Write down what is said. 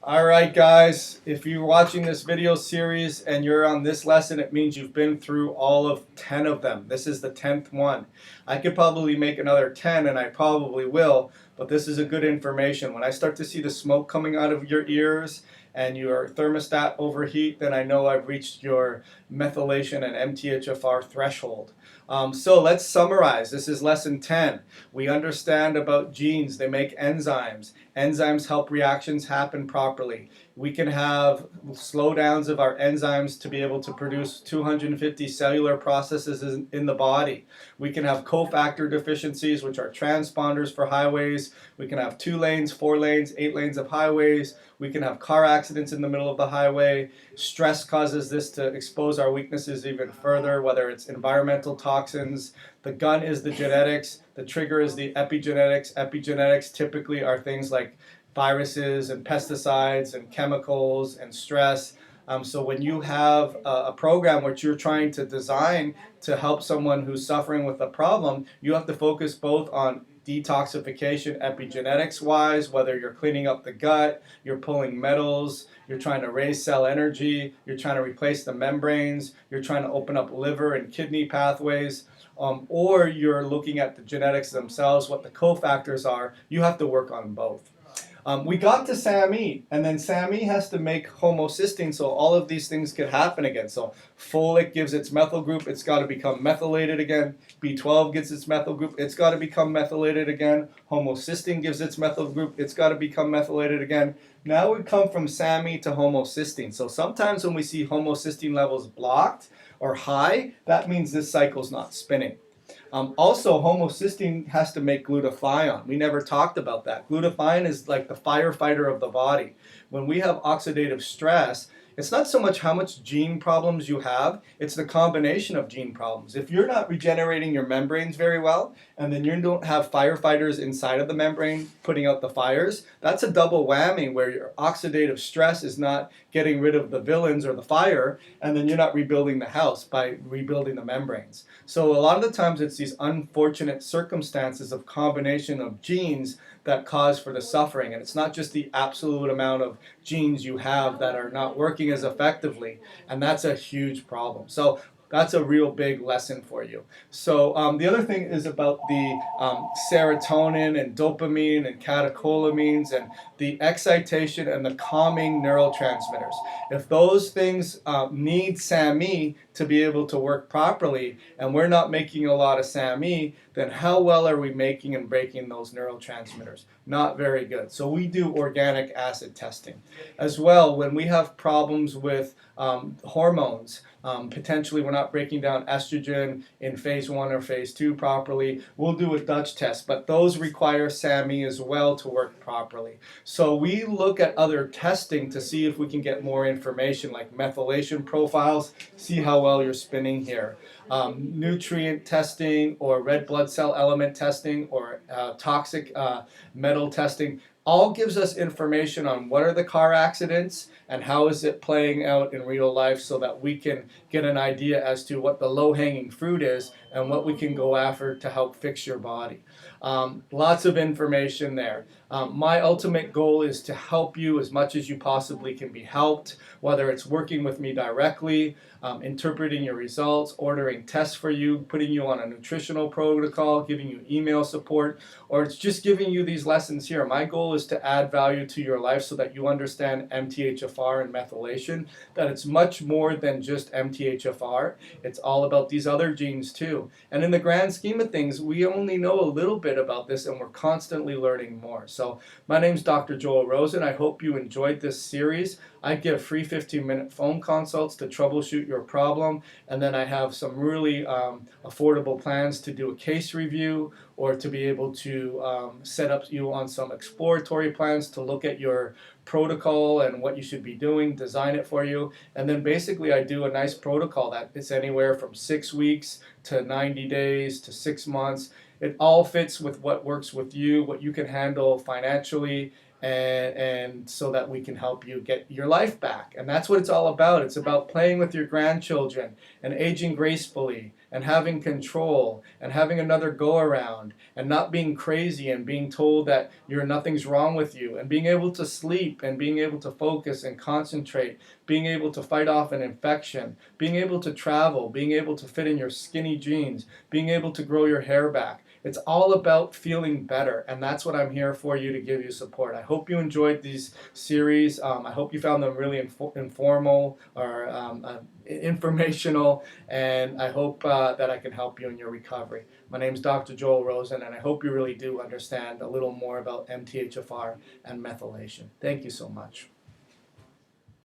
All right, guys, if you're watching this video series and you're on this lesson, it means you've been through all of 10 of them. This is the 10th one. I could probably make another 10, and I probably will, but this is a good information. When I start to see the smoke coming out of your ears and your thermostat overheat, then I know I've reached your methylation and MTHFR threshold. So let's summarize. This is lesson 10. We understand about genes. They make enzymes. Enzymes help reactions happen properly. We can have slowdowns of our enzymes to be able to produce 250 cellular processes in the body. We can have cofactor deficiencies, which are transponders for highways. We can have 2 lanes, 4 lanes, 8 lanes of highways. We can have car accidents in the middle of the highway. Stress causes this to expose our weaknesses even further, whether it's environmental toxins. The gun is the genetics. The trigger is the epigenetics. Epigenetics typically are things like viruses and pesticides and chemicals and stress. So when you have a program which you're trying to design to help someone who's suffering with a problem, you have to focus both on detoxification epigenetics wise, whether you're cleaning up the gut, you're pulling metals, you're trying to raise cell energy, you're trying to replace the membranes, you're trying to open up liver and kidney pathways, or you're looking at the genetics themselves, what the cofactors are. You have to work on both. We got to SAMe, and then SAMe has to make homocysteine, so all of these things could happen again. So folate gives its methyl group, it's got to become methylated again. B12 gives its methyl group, it's got to become methylated again. Homocysteine gives its methyl group, it's got to become methylated again. Now we come from SAMe to homocysteine. So sometimes when we see homocysteine levels blocked or high, that means this cycle's not spinning. Also, homocysteine has to make glutathione. We never talked about that. Glutathione is like the firefighter of the body. When we have oxidative stress, it's not so much how much gene problems you have, it's the combination of gene problems. If you're not regenerating your membranes very well, and then you don't have firefighters inside of the membrane putting out the fires, that's a double whammy where your oxidative stress is not getting rid of the villains or the fire, and then you're not rebuilding the house by rebuilding the membranes. So a lot of the times it's these unfortunate circumstances of combination of genes that cause for the suffering, and it's not just the absolute amount of genes you have that are not working as effectively, and that's a huge problem. So that's a real big lesson for you. So the other thing is about the serotonin and dopamine and catecholamines and the excitation and the calming neurotransmitters. If those things need SAMe to be able to work properly, and we're not making a lot of SAMe, then how well are we making and breaking those neurotransmitters? Not very good. So we do organic acid testing. As well, when we have problems with hormones, potentially we're not breaking down estrogen in phase 1 or phase 2 properly, we'll do a Dutch test, but those require SAMe as well to work properly. So we look at other testing to see if we can get more information, like methylation profiles, see how well you're spinning here. Nutrient testing or red blood cell element testing or toxic metal testing all gives us information on what are the car accidents and how is it playing out in real life, so that we can get an idea as to what the low-hanging fruit is and what we can go after to help fix your body. Lots of information there. My ultimate goal is to help you as much as you possibly can be helped, whether it's working with me directly, interpreting your results, ordering tests for you, putting you on a nutritional protocol, giving you email support, or it's just giving you these lessons here. My goal is to add value to your life so that you understand MTHFR and methylation, that it's much more than just MTHFR. It's all about these other genes too. And in the grand scheme of things, we only know a little bit about this, and we're constantly learning more. So my name's Dr. Joel Rosen. I hope you enjoyed this series. I give free 15-minute phone consults to troubleshoot your problem, and then I have some really affordable plans to do a case review or to be able to set up you on some exploratory plans to look at your protocol and what you should be doing, design it for you, and then basically I do a nice protocol that it's anywhere from 6 weeks to 90 days to 6 months. It all fits with what works with you, what you can handle financially, and so that we can help you get your life back. And that's what it's all about. It's about playing with your grandchildren and aging gracefully and having control and having another go around and not being crazy and being told that nothing's wrong with you, and being able to sleep and being able to focus and concentrate, being able to fight off an infection, being able to travel, being able to fit in your skinny jeans, being able to grow your hair back. It's all about feeling better, and that's what I'm here for you, to give you support. I hope you enjoyed these series. I hope you found them really informal or informational, and I hope that I can help you in your recovery. My name is Dr. Joel Rosen, and I hope you really do understand a little more about MTHFR and methylation. Thank you so much.